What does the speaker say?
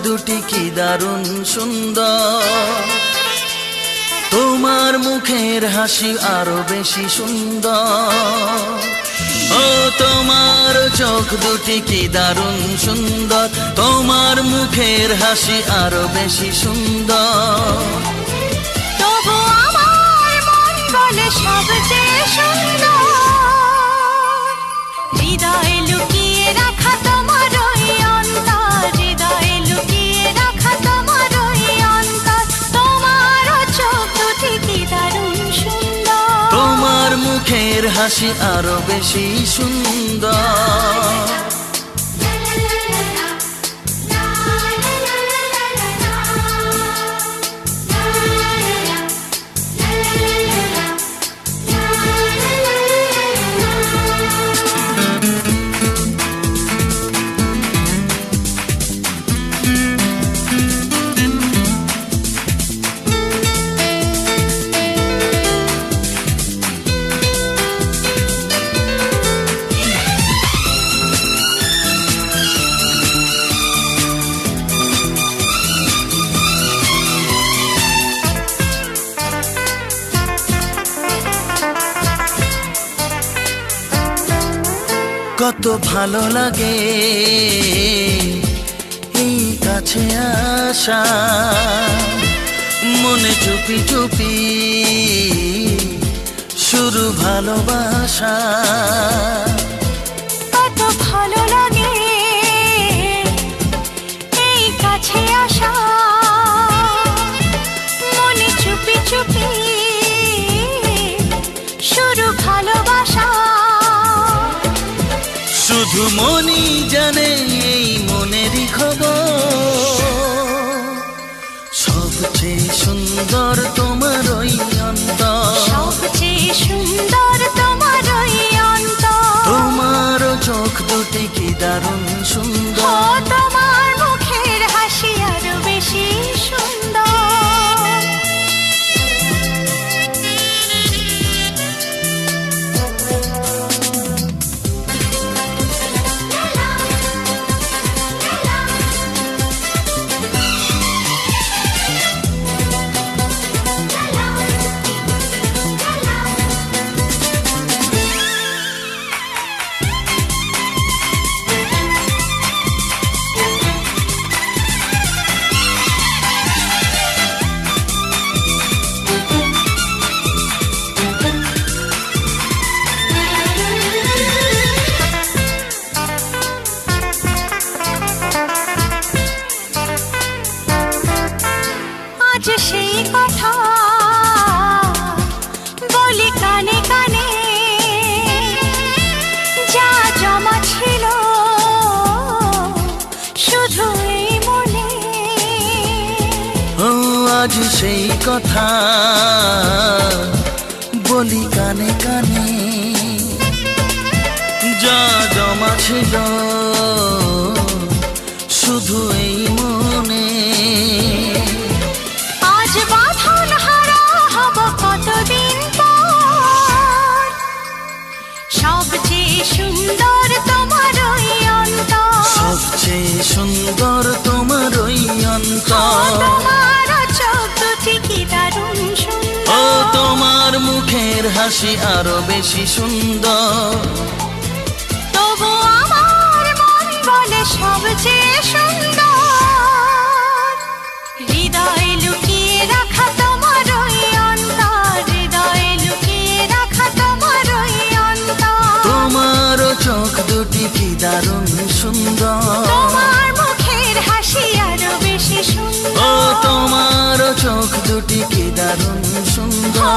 দুটি কি দারুণ সুন্দর, তোমার মুখের হাসি আরো বেশি সুন্দর। ও তোমার চোখ দুটি কি দারুণ সুন্দর, তোমার মুখের হাসি আরো বেশি সুন্দর। তবু আমার মন বলে সবচেয়ে সুন্দর, হৃদয়ে লুকিয়ে রাখা তোমার ওই অন্তর, হৃদয়ে লুকিয়ে রাখা তোমার ওই অন্তর। তোমার চোখ দুটি কি দারুণ সুন্দর, তোমার মুখের হাসি আরো বেশি সুন্দর। কত ভালো লাগে এই কাছে আসা, মনে চুপি চুপি শুরু ভালোবাসা। কত ভালো লাগে এই কাছে আসা, মনে চুপি চুপি শুরু ভালোবাসা। শুধু মনই জানে এই মনেরই খবর, সবচেয়ে সুন্দর তোমার ওই অন্তর, সবচেয়ে সুন্দর তোমার ওই অন্তর। তোমার চোখ দুটি কি দারুণ ও সুন্দর, তোমার মুখের হাসি আরো বেশি সুন্দর। আজ সেই কথা বলি কানে কানে, যা জমা ছিল শুধু এই মনে। ও আজ সেই কথা বলি কানে কানে, যা জমা ছিল শুধু এই মনে। আজ বাঁধন হারা হব কতদিন পর, সবচেয়ে সুন্দর তোমার ওই অন্তর, সবচেয়ে সুন্দর তোমার ওই অন্তর। তোমার চোখ দুটি কি দারুণ ও সুন্দর, তোমার মুখের হাসি আরো বেশি সুন্দর। তবু আমার মন বলে সবচেয়ে সুন্দর, হৃদয়ে লুকিয়ে রাখা তোমার ওই অন্তর, হৃদয়ে লুকিয়ে রাখা তোমার ওই অন্তর। তোমার চোখ দুটি কি দারুণ সুন্দর, তোমার মুখের হাসি আরো বেশি ও সুন্দর। তোমার চোখ দুটি কি দারুণ সুন্দর।